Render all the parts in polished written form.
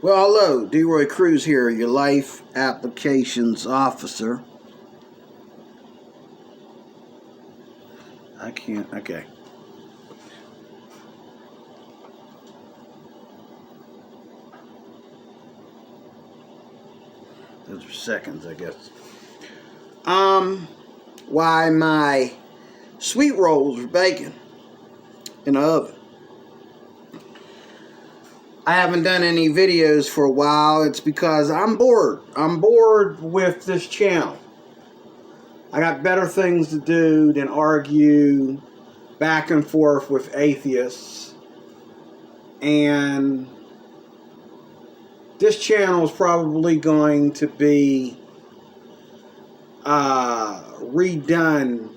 Well, hello, DeRoy Cruz here, your life applications officer. Okay. Those are seconds, I guess. Why my sweet rolls are baking in the oven. I haven't done any videos for a while. It's because I'm bored. I'm bored with this channel. I got better things to do than argue back and forth with atheists. And this channel is probably going to be redone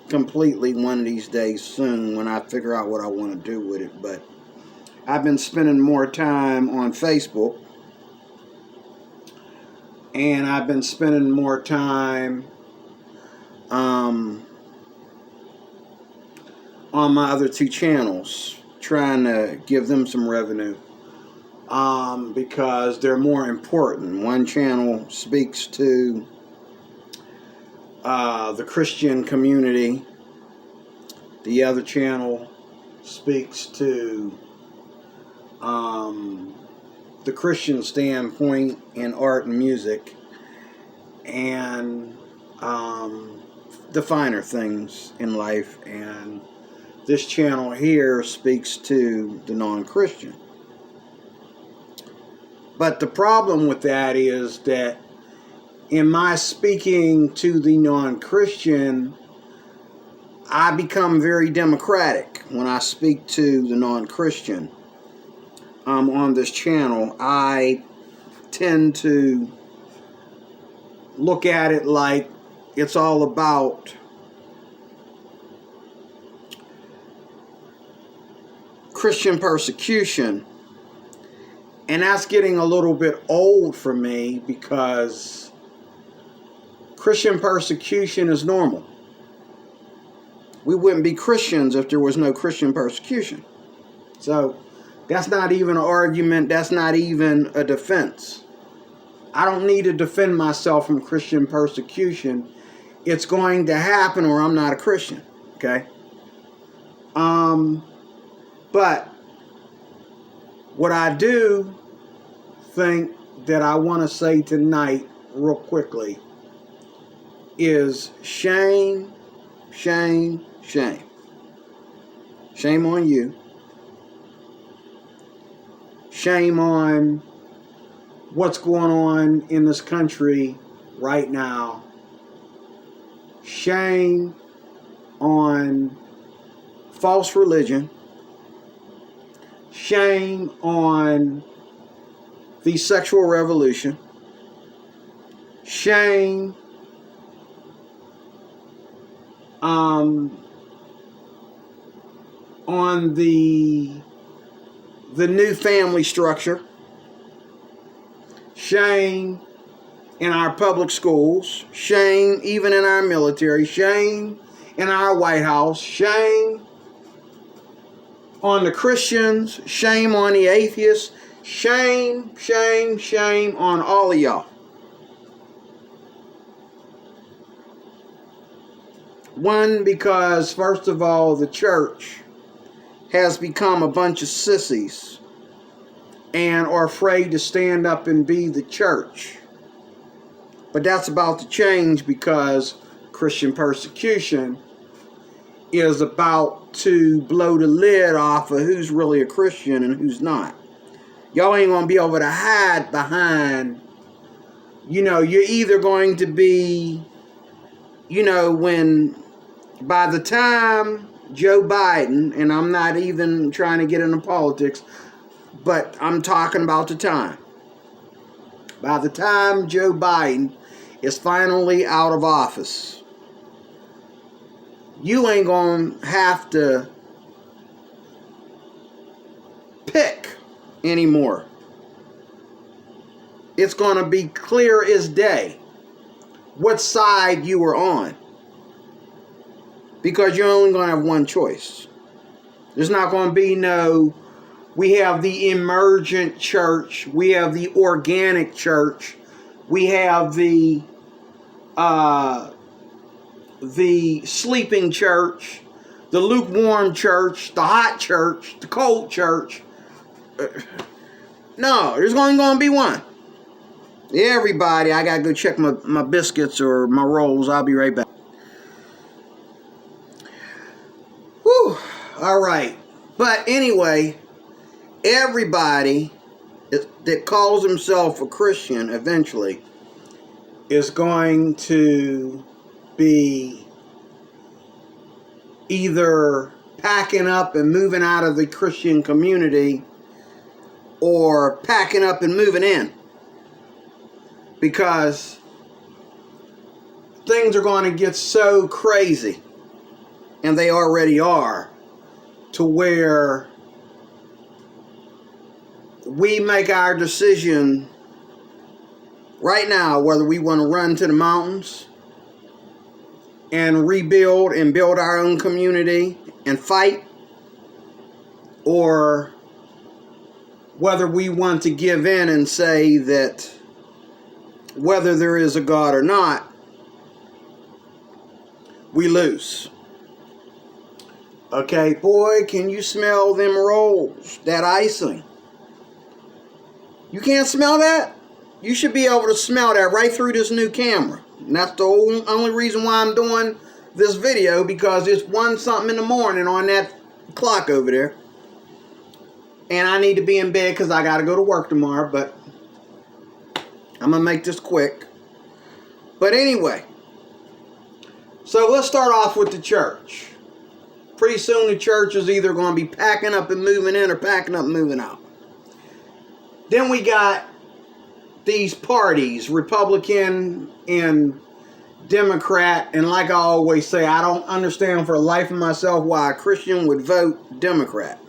completely one of these days soon when I figure out what I want to do with it. But I've been spending more time on Facebook, and I've been spending more time on my other two channels, trying to give them some revenue, because they're more important. One channel speaks to the Christian community. The other channel speaks to the Christian standpoint in art and music, and the finer things in life. And this channel here speaks to the non-Christian. But the problem with that is that in my speaking to the non-Christian, I become very democratic when I speak to the non-Christian. On this channel, I tend to look at it like it's all about Christian persecution. And that's getting a little bit old for me, because Christian persecution is normal. We wouldn't be Christians if there was no Christian persecution. So that's not even an argument. That's not even a defense. I don't need to defend myself from Christian persecution. It's going to happen, or I'm not a Christian. Okay? But what I do think that I want to say tonight real quickly is shame, shame, shame. Shame on you. Shame on what's going on in this country right now. Shame on false religion. Shame on the sexual revolution. Shame on the new family structure. Shame in our public schools. Shame even in our military. Shame in our White House. Shame on the Christians. Shame on the atheists. Shame, shame, shame on all of y'all. One, because first of all, the church has become a bunch of sissies and are afraid to stand up and be the church. But that's about to change, because Christian persecution is about to blow the lid off of who's really a Christian and who's not. Y'all ain't going to be able to hide behind, you're either going to be, when by the time Joe Biden, and I'm not even trying to get into politics, but I'm talking about the time. By the time Joe Biden is finally out of office, you ain't going to have to pick anymore. It's going to be clear as day what side you were on, because you're only going to have one choice. There's not going to be no We have the emergent church. We have the organic church. We have the sleeping church, the lukewarm church, the hot church, the cold church. No, there's only going to be one. Everybody, I got to go check my biscuits or my rolls. I'll be right back. Whew. All right. But anyway, everybody that calls himself a Christian eventually is going to be either packing up and moving out of the Christian community or packing up and moving in, because things are going to get so crazy, and they already are, to where we make our decision right now whether we want to run to the mountains and rebuild and build our own community and fight, or whether we want to give in and say that whether there is a God or not, we lose. Okay, boy, can you smell them rolls, that icing? You can't smell that? You should be able to smell that right through this new camera. And that's the only reason why I'm doing this video, because it's 1 something in the morning on that clock over there. And I need to be in bed because I got to go to work tomorrow, but I'm going to make this quick. But anyway, so let's start off with the church. Pretty soon the church is either going to be packing up and moving in or packing up and moving out. Then we got these parties, Republican and Democrat, and like I always say, I don't understand for the life of myself why a Christian would vote Democrat.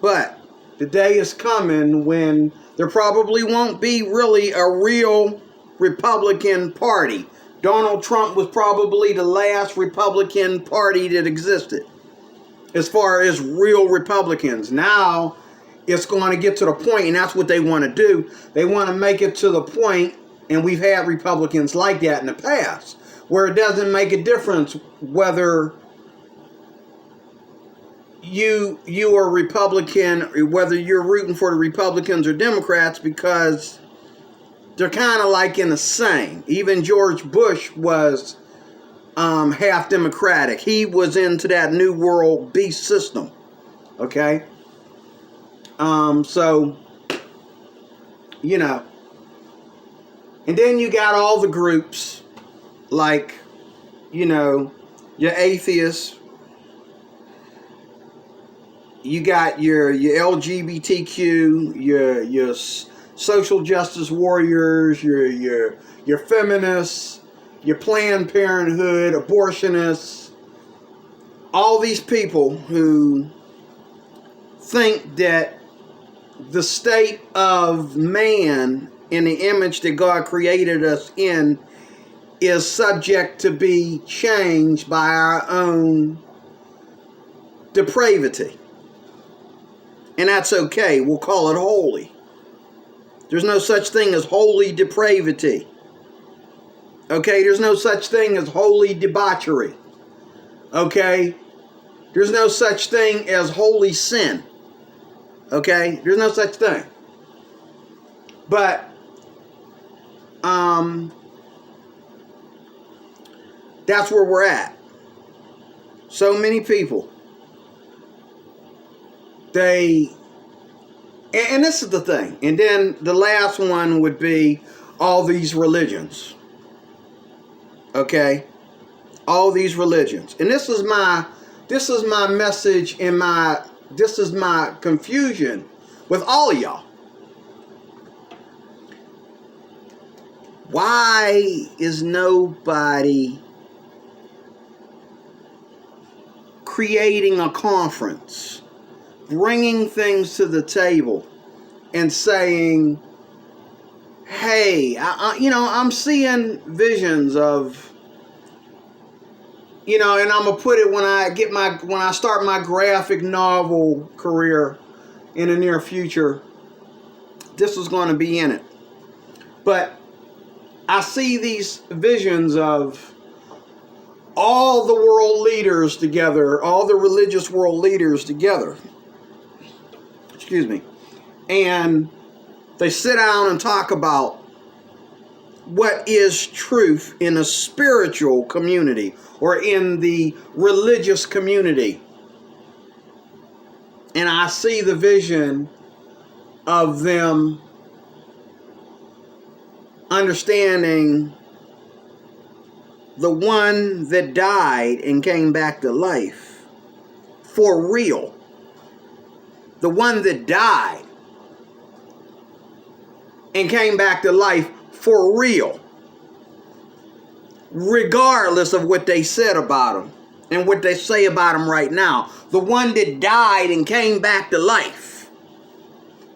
But the day is coming when there probably won't be really a real Republican party. Donald Trump was probably the last Republican party that existed as far as real Republicans. Now it's going to get to the point, and that's what they want to do. They want to make it to the point, and we've had Republicans like that in the past, where it doesn't make a difference whether you are Republican, or whether you're rooting for the Republicans or Democrats, because they're kind of like in the same. Even George Bush was half Democratic. He was into that New World beast system. Okay? So, you know. And then you got all the groups, like, you know, your atheists. You got your LGBTQ, your social justice warriors, your feminists, your Planned Parenthood, abortionists, all these people who think that the state of man in the image that God created us in is subject to be changed by our own depravity. And that's okay. We'll call it holy. There's no such thing as holy depravity. Okay? There's no such thing as holy debauchery. Okay? There's no such thing as holy sin. Okay? There's no such thing. But, that's where we're at. So many people, and this is the thing. And then the last one would be all these religions. Okay? All these religions. And this is my message and this is my confusion with all of y'all. Why is nobody creating a conference, bringing things to the table, and saying, hey, I'm seeing visions of, and I'm gonna put it when I start my graphic novel career in the near future, this is going to be in it. But I see these visions of all the world leaders together, all the religious world leaders together. Excuse me. And they sit down and talk about what is truth in a spiritual community or in the religious community. And I see the vision of them understanding the one that died and came back to life for real. The one that died and came back to life for real, regardless of what they said about him and what they say about him right now. The one that died and came back to life,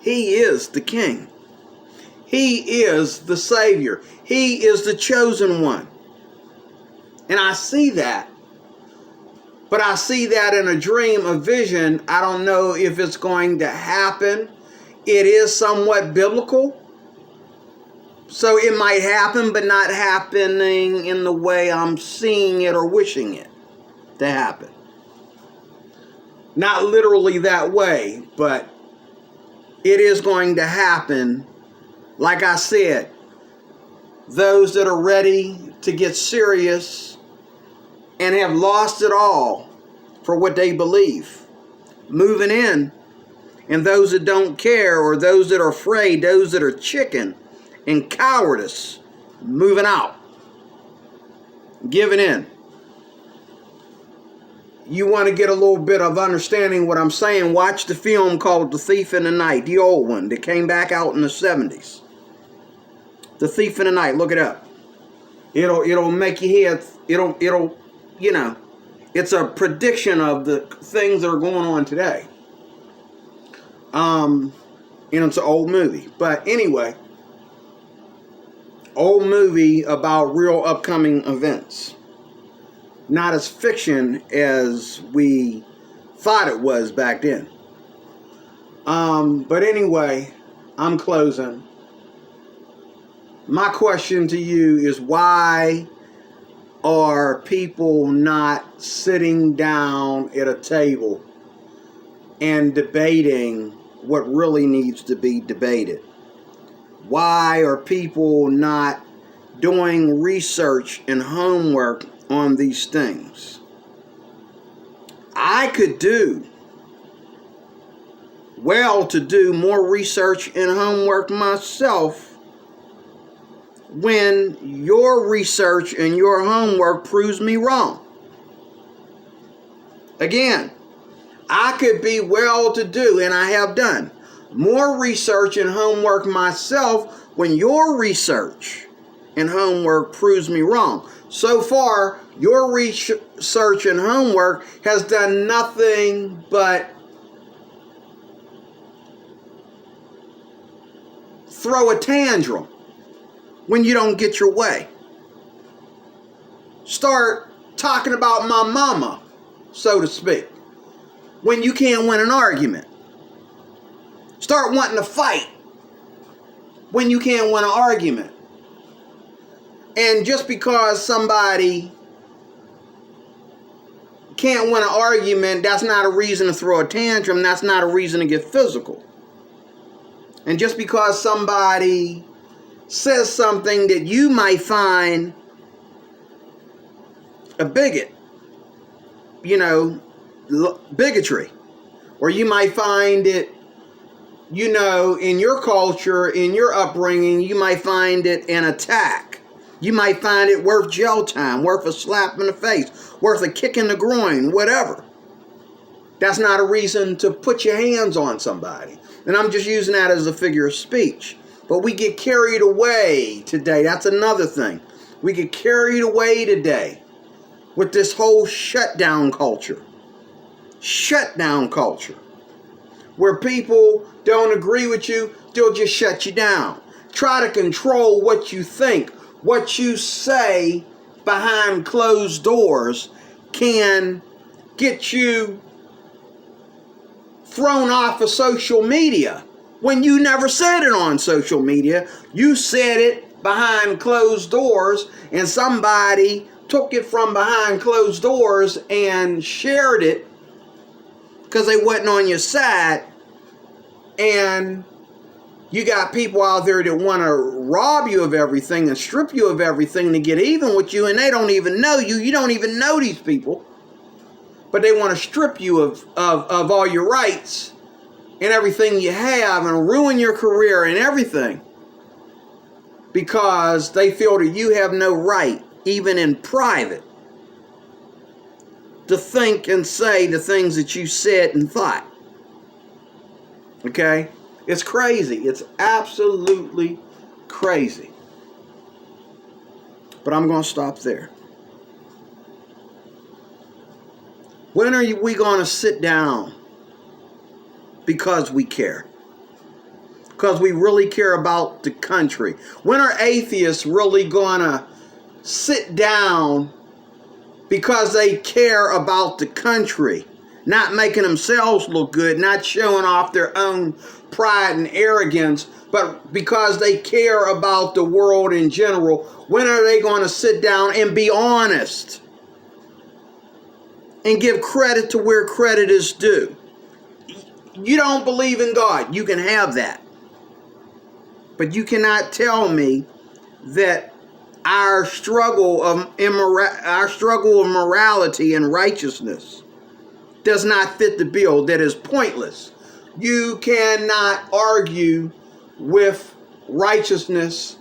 he is the King. He is the Savior. He is the chosen one. And I see that. But I see that in a dream, a vision. I don't know if it's going to happen. It is somewhat biblical. So it might happen, but not happening in the way I'm seeing it or wishing it to happen. Not literally that way, but it is going to happen. Like I said, those that are ready to get serious and have lost it all for what they believe, moving in, and those that don't care, or those that are afraid, those that are chicken and cowardice, moving out, giving in. You want to get a little bit of understanding what I'm saying, watch the film called The Thief in the Night, the old one that came back out in the 70s. The Thief in the Night, look it up. It'll make your head, it'll it's a prediction of the things that are going on today. It's an old movie. But anyway, old movie about real upcoming events. Not as fiction as we thought it was back then. But anyway, I'm closing. My question to you is, why are people not sitting down at a table and debating what really needs to be debated? Why are people not doing research and homework on these things? I could do more research and homework myself when your research and your homework proves me wrong. Again, I could be well-to-do, and I have done more research and homework myself when your research and homework proves me wrong. So far, your research and homework has done nothing but throw a tantrum when you don't get your way. Start talking about my mama, so to speak, when you can't win an argument. Start wanting to fight when you can't win an argument. And just because somebody can't win an argument, that's not a reason to throw a tantrum. That's not a reason to get physical. And just because somebody says something that you might find a bigot, bigotry, or you might find it, in your culture, in your upbringing, you might find it an attack. You might find it worth jail time, worth a slap in the face, worth a kick in the groin, whatever. That's not a reason to put your hands on somebody. And I'm just using that as a figure of speech. But we get carried away today. That's another thing. We get carried away today with this whole shutdown culture. Shutdown culture. Where people don't agree with you, they'll just shut you down. Try to control what you think, what you say behind closed doors, can get you thrown off of social media when you never said it on social media. You said it behind closed doors, and somebody took it from behind closed doors and shared it because they wasn't on your side. And you got people out there that want to rob you of everything and strip you of everything to get even with you, and they don't even know you. You don't even know these people. But they want to strip you of all your rights and everything you have and ruin your career and everything because they feel that you have no right, even in private, to think and say the things that you said and thought. Okay? It's crazy. It's absolutely crazy. But I'm going to stop there. When are we going to sit down? Because we care. Because we really care about the country. When are atheists really going to sit down because they care about the country? Not making themselves look good, not showing off their own pride and arrogance, but because they care about the world in general. When are they going to sit down and be honest? And give credit to where credit is due. You don't believe in God. You can have that. But you cannot tell me that our struggle of morality and righteousness does not fit the bill, that is pointless. You cannot argue with righteousness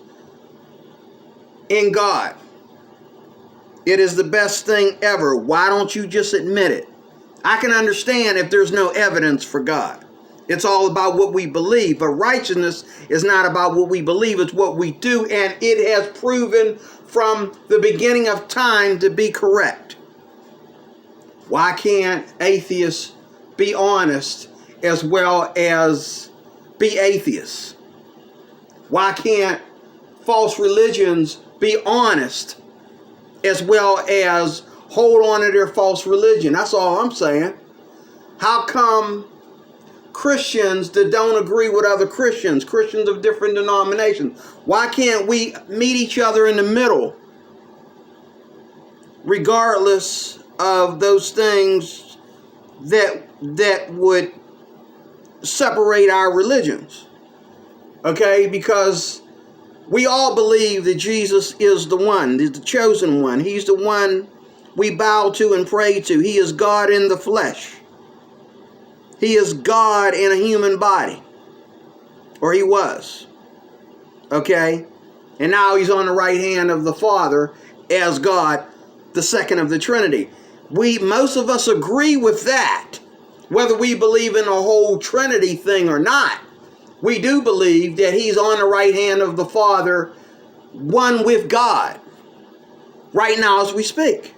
in God. It is the best thing ever. Why don't you just admit it? I can understand if there's no evidence for God. It's all about what we believe. But righteousness is not about what we believe. It's what we do. And it has proven from the beginning of time to be correct. Why can't atheists be honest as well as be atheists? Why can't false religions be honest as well as hold on to their false religion? That's all I'm saying. How come Christians that don't agree with other Christians of different denominations, why can't we meet each other in the middle, regardless of those things that would separate our religions? Okay, because we all believe that Jesus is the one, the chosen one. He's the one we bow to and pray to. He is God in the flesh. He is God in a human body. Or he was. Okay? And now he's on the right hand of the Father as God, the second of the Trinity. Most of us agree with that. Whether we believe in the whole Trinity thing or not, we do believe that he's on the right hand of the Father, one with God, right now as we speak.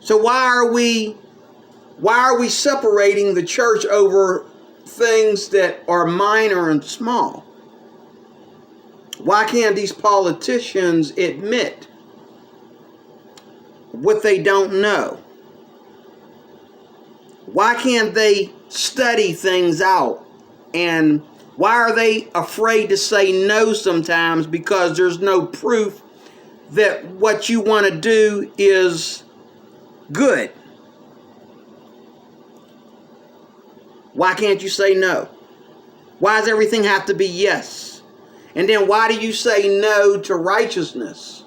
So why are we separating the church over things that are minor and small? Why can't these politicians admit what they don't know? Why can't they study things out? And why are they afraid to say no sometimes? Because there's no proof that what you want to do is good. Why can't you say no? Why does everything have to be yes? And then why do you say no to righteousness,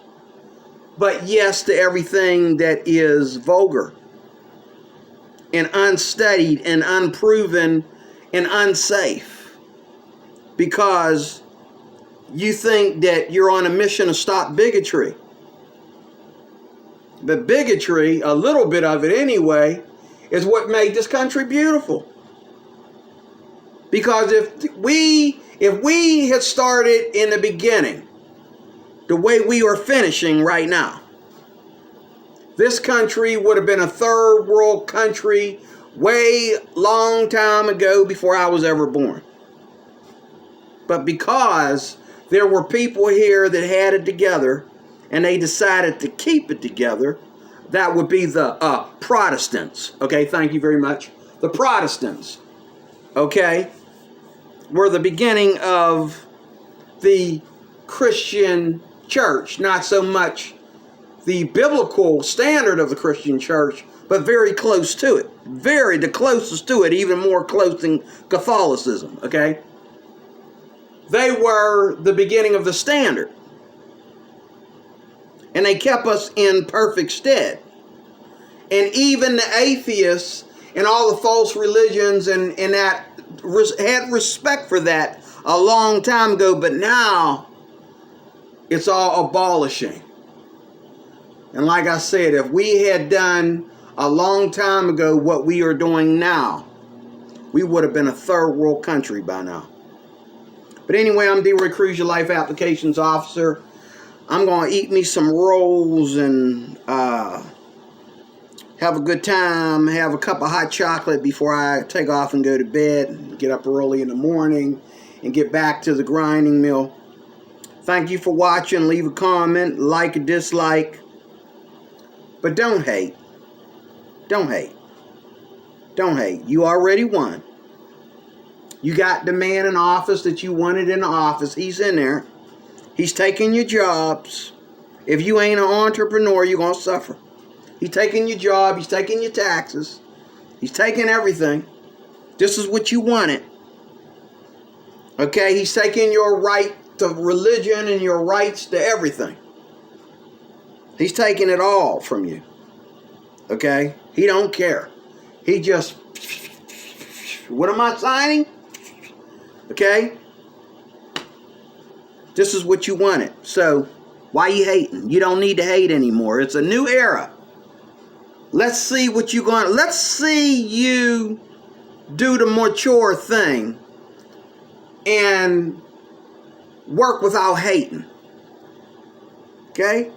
but yes to everything that is vulgar and unstudied and unproven and unsafe? Because you think that you're on a mission to stop bigotry. But bigotry, a little bit of it anyway, is what made this country beautiful. Because if we had started in the beginning the way we are finishing right now, this country would have been a third world country way long time ago before I was ever born. But because there were people here that had it together and they decided to keep it together, That would be the Protestants. Okay, thank you very much. The Protestants, okay, were the beginning of the Christian church. Not so much the biblical standard of the Christian church, but very close to it. The closest to it, even more close than Catholicism, okay? They were the beginning of the standard. And they kept us in perfect stead. And even the atheists and all the false religions and that had respect for that a long time ago, but now it's all abolishing. And like I said, if we had done a long time ago what we are doing now, we would have been a third world country by now. But anyway, I'm D-Roy Cruz, your Life Applications Officer. I'm going to eat me some rolls and have a good time, have a cup of hot chocolate before I take off and go to bed, get up early in the morning, and get back to the grinding mill. Thank you for watching. Leave a comment, like or dislike. But don't hate. Don't hate. Don't hate. You already won. You got the man in office that you wanted in the office. He's in there. He's taking your jobs. If you ain't an entrepreneur, you're going to suffer. He's taking your job. He's taking your taxes. He's taking everything. This is what you wanted. Okay? He's taking your right to religion and your rights to everything. He's taking it all from you. Okay? He don't care. He just, what am I signing? Okay? This is what you wanted. So, why you hating? You don't need to hate anymore. It's a new era. Let's see what you're going to... Let's see you do the mature thing and work without hating. Okay?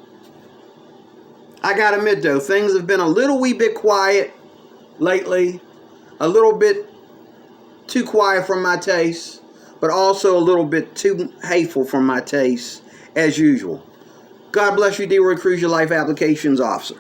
I gotta admit, though, things have been a little wee bit quiet lately. A little bit too quiet for my taste. But also a little bit too hateful for my taste, as usual. God bless you, D-Roy Cruz, your Life Applications Officer.